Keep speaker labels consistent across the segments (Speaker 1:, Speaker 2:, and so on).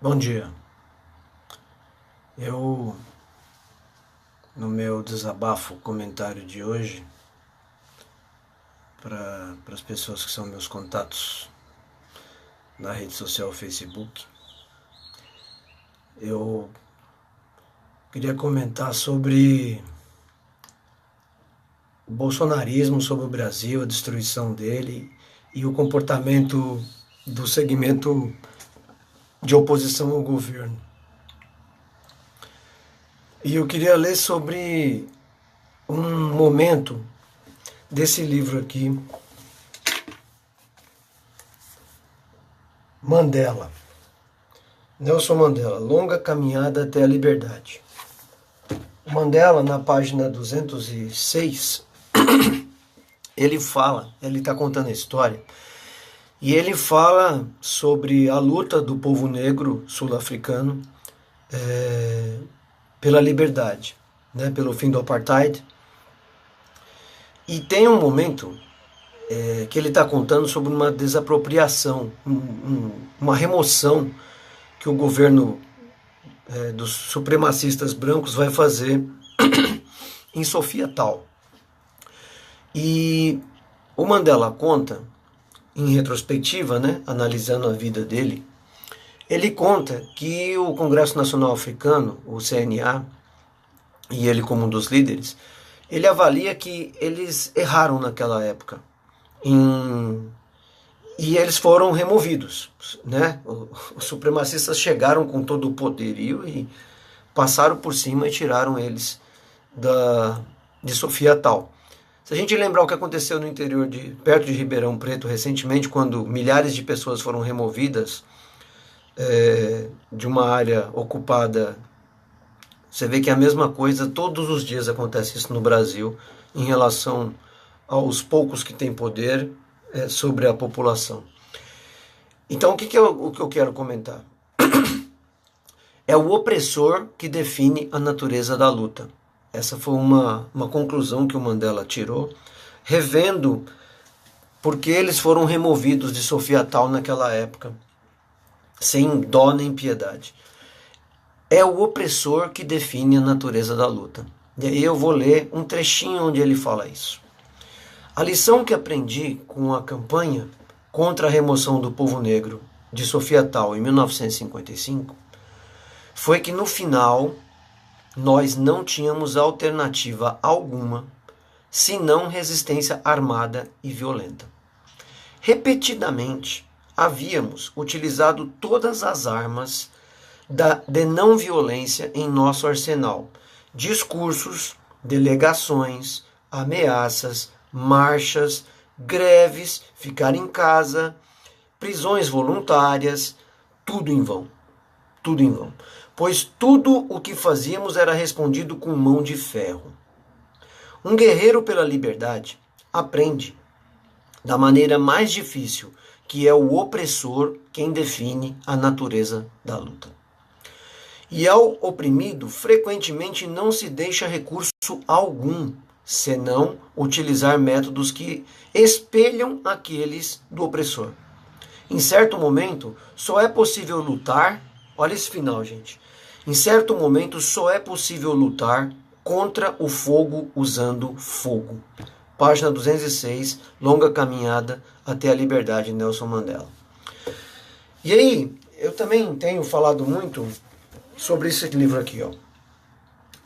Speaker 1: Bom dia. No meu desabafo, comentário de hoje, para as pessoas que são meus contatos na rede social Facebook, eu queria comentar sobre o bolsonarismo, sobre o Brasil, a destruição dele e o comportamento do segmento de oposição ao governo. E eu queria ler sobre um momento desse livro aqui, Mandela. Nelson Mandela, Longa Caminhada até a Liberdade. Mandela, na página 206, ele está contando a história, e ele fala sobre a luta do povo negro sul-africano pela liberdade, né, pelo fim do apartheid. E tem um momento que ele está contando sobre uma desapropriação, uma remoção que o governo dos supremacistas brancos vai fazer em Sofia Tal. E o Mandela conta, em retrospectiva, né, analisando a vida dele, ele conta que o Congresso Nacional Africano, o CNA, e ele como um dos líderes, ele avalia que eles erraram naquela época. E eles foram removidos, né? Os supremacistas chegaram com todo o poderio e passaram por cima e tiraram eles de Sofia Tal. Se a gente lembrar o que aconteceu no interior perto de Ribeirão Preto recentemente, quando milhares de pessoas foram removidas de uma área ocupada, você vê que é a mesma coisa, todos os dias acontece isso no Brasil, em relação aos poucos que têm poder sobre a população. Então, o que eu quero comentar? É o opressor que define a natureza da luta. Essa foi uma conclusão que o Mandela tirou, revendo porque eles foram removidos de Sofia Tal naquela época, sem dó nem piedade. É o opressor que define a natureza da luta. E aí eu vou ler um trechinho onde ele fala isso. A lição que aprendi com a campanha contra a remoção do povo negro de Sofia Tal em 1955 foi que no final nós não tínhamos alternativa alguma senão resistência armada e violenta. Repetidamente havíamos utilizado todas as armas de não violência em nosso arsenal. Discursos, delegações, ameaças, marchas, greves, ficar em casa, prisões voluntárias, tudo em vão. Tudo em vão. Pois tudo o que fazíamos era respondido com mão de ferro. Um guerreiro pela liberdade aprende da maneira mais difícil, que é o opressor quem define a natureza da luta. E ao oprimido, frequentemente não se deixa recurso algum, senão utilizar métodos que espelham aqueles do opressor. Em certo momento, só é possível lutar, olha esse final, gente. Em certo momento, só é possível lutar contra o fogo usando fogo. Página 206, Longa Caminhada até a Liberdade, Nelson Mandela. E aí, eu também tenho falado muito sobre esse livro aqui, ó.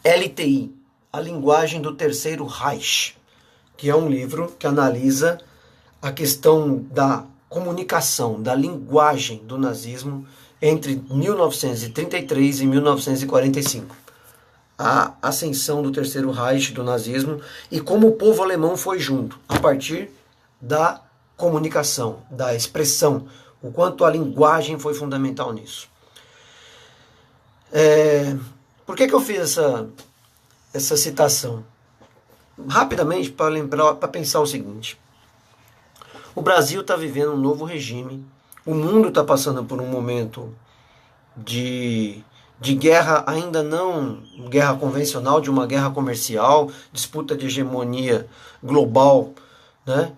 Speaker 1: LTI, A Linguagem do Terceiro Reich, que é um livro que analisa a questão da comunicação, da linguagem do nazismo entre 1933 e 1945. A ascensão do Terceiro Reich, do nazismo, e como o povo alemão foi junto, a partir da comunicação, da expressão, o quanto a linguagem foi fundamental nisso. Por que eu fiz essa citação? Rapidamente, para pensar o seguinte: o Brasil está vivendo um novo regime, o mundo está passando por um momento de guerra, ainda não guerra convencional, de uma guerra comercial, disputa de hegemonia global, né,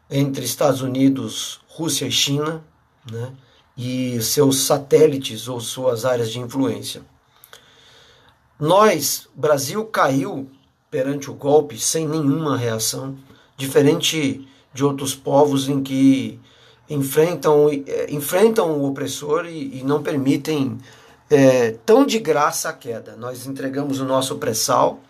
Speaker 1: entre Estados Unidos, Rússia e China, né, e seus satélites ou suas áreas de influência. Brasil caiu perante o golpe sem nenhuma reação, diferente de outros povos em que enfrentam o opressor e não permitem tão de graça a queda. Nós entregamos o nosso pré-sal,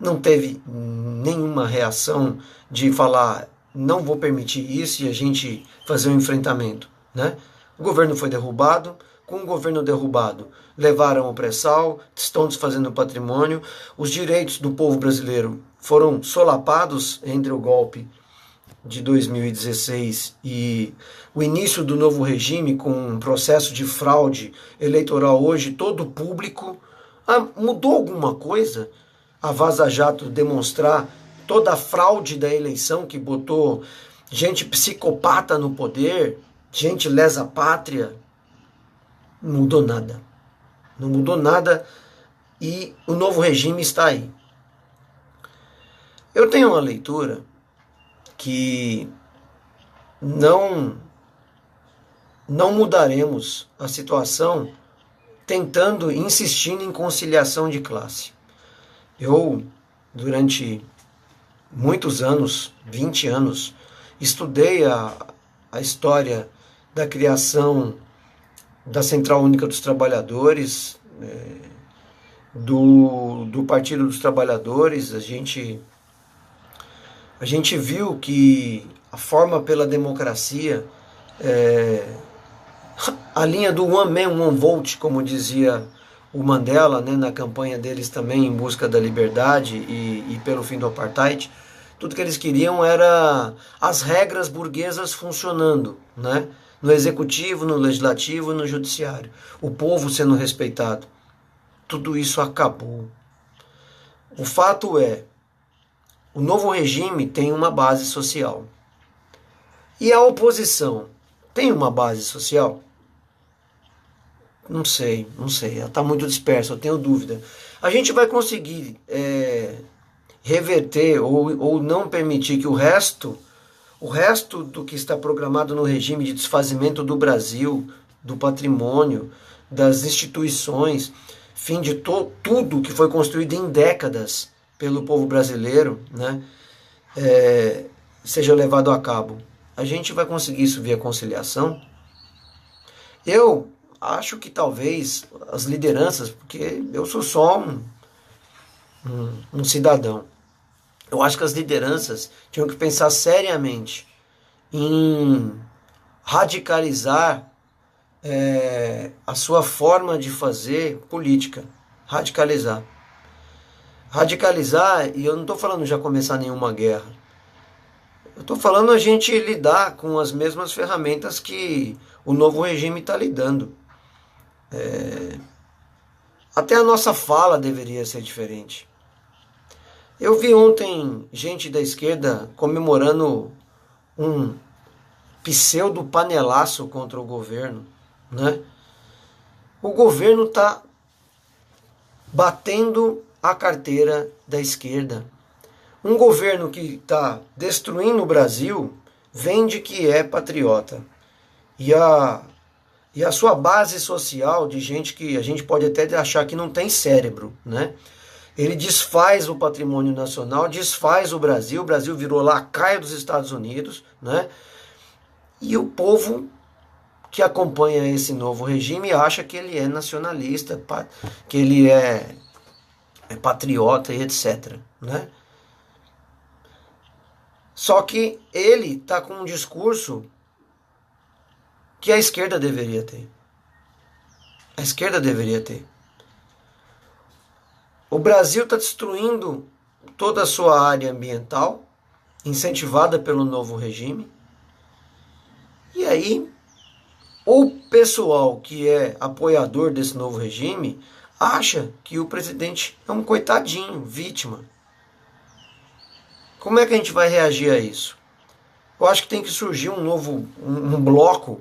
Speaker 1: não teve nenhuma reação de falar não vou permitir isso e a gente fazer um enfrentamento, né? O governo foi derrubado, com o governo derrubado levaram o pré-sal, estão desfazendo o patrimônio, os direitos do povo brasileiro foram solapados entre o golpe de 2016 e o início do novo regime com um processo de fraude eleitoral hoje todo público. Mudou alguma coisa? A Vaza Jato demonstrar toda a fraude da eleição que botou gente psicopata no poder, gente lesa pátria? Não mudou nada. Não mudou nada e o novo regime está aí. Eu tenho uma leitura que não mudaremos a situação tentando, insistindo em conciliação de classe. Eu, durante muitos anos, 20 anos, estudei a história da criação da Central Única dos Trabalhadores, do Partido dos Trabalhadores. A gente viu que a forma pela democracia, a linha do one man, one vote, como dizia o Mandela, né, na campanha deles também em busca da liberdade e pelo fim do apartheid, tudo que eles queriam era as regras burguesas funcionando, né, no executivo, no legislativo e no judiciário, o povo sendo respeitado. Tudo isso acabou. O fato é, o novo regime tem uma base social. E a oposição tem uma base social? Não sei. Ela está muito dispersa, eu tenho dúvida. A gente vai conseguir reverter ou não permitir que o resto do que está programado no regime de desfazimento do Brasil, do patrimônio, das instituições, fim de tudo que foi construído em décadas pelo povo brasileiro, né, seja levado a cabo. A gente vai conseguir isso via conciliação? Eu acho que talvez as lideranças, porque eu sou só um cidadão, eu acho que as lideranças tinham que pensar seriamente em radicalizar a sua forma de fazer política. Radicalizar, e eu não estou falando já começar nenhuma guerra. Eu estou falando a gente lidar com as mesmas ferramentas que o novo regime está lidando. Até a nossa fala deveria ser diferente. Eu vi ontem gente da esquerda comemorando um pseudo panelaço contra o governo, né? O governo está batendo a carteira da esquerda. Um governo que está destruindo o Brasil vende que é patriota. E a sua base social de gente que a gente pode até achar que não tem cérebro, né? Ele desfaz o patrimônio nacional, desfaz o Brasil virou lacaio dos Estados Unidos, né? E o povo que acompanha esse novo regime acha que ele é nacionalista, que ele é patriota e etc, né? Só que ele está com um discurso que a esquerda deveria ter. A esquerda deveria ter. O Brasil está destruindo toda a sua área ambiental, incentivada pelo novo regime. E aí, o pessoal que é apoiador desse novo regime acha que o presidente é um coitadinho, vítima. Como é que a gente vai reagir a isso? Eu acho que tem que surgir um bloco.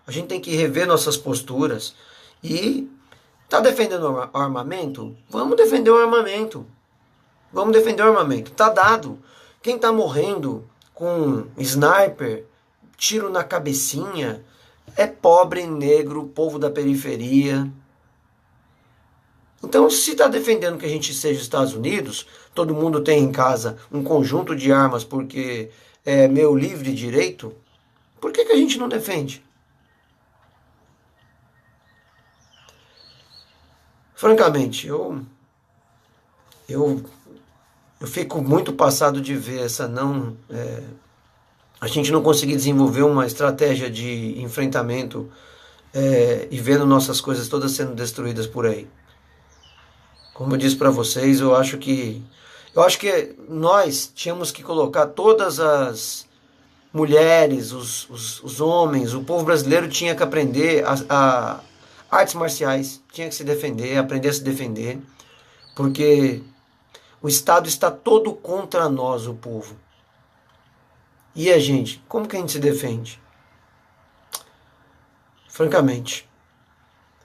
Speaker 1: A gente tem que rever nossas posturas. E tá defendendo o armamento? Vamos defender o armamento. Vamos defender o armamento. Tá dado. Quem tá morrendo com sniper, tiro na cabecinha, é pobre, negro, povo da periferia. Então, se está defendendo que a gente seja Estados Unidos, todo mundo tem em casa um conjunto de armas porque é meu livre direito, por que a gente não defende? Francamente, eu, eu fico muito passado de ver essa a gente não conseguir desenvolver uma estratégia de enfrentamento e vendo nossas coisas todas sendo destruídas por aí. Como eu disse para vocês, eu acho que nós tínhamos que colocar todas as mulheres, os homens, o povo brasileiro tinha que aprender a artes marciais, tinha que se defender, aprender a se defender, porque o Estado está todo contra nós, o povo. E a gente, como que a gente se defende? Francamente,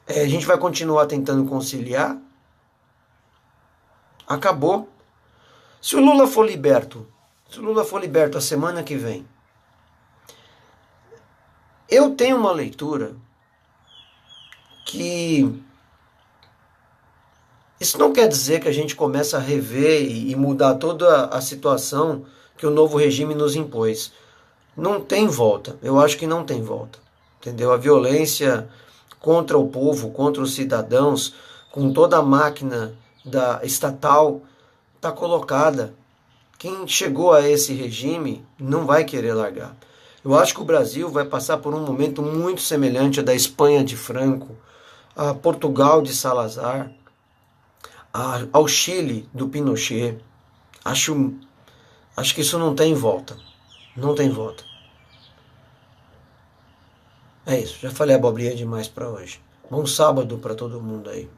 Speaker 1: a gente vai continuar tentando conciliar? Acabou. Se o Lula for liberto, a semana que vem, eu tenho uma leitura que isso não quer dizer que a gente começa a rever e mudar toda a situação que o novo regime nos impôs. Não tem volta. Eu acho que não tem volta. Entendeu? A violência contra o povo, contra os cidadãos, com toda a máquina da estatal, está colocada. Quem chegou a esse regime não vai querer largar. Eu acho que o Brasil vai passar por um momento muito semelhante ao da Espanha de Franco, a Portugal de Salazar, ao Chile do Pinochet. Acho que isso não tem volta. Não tem volta. É isso, já falei abobrinha demais para hoje. Bom sábado para todo mundo aí.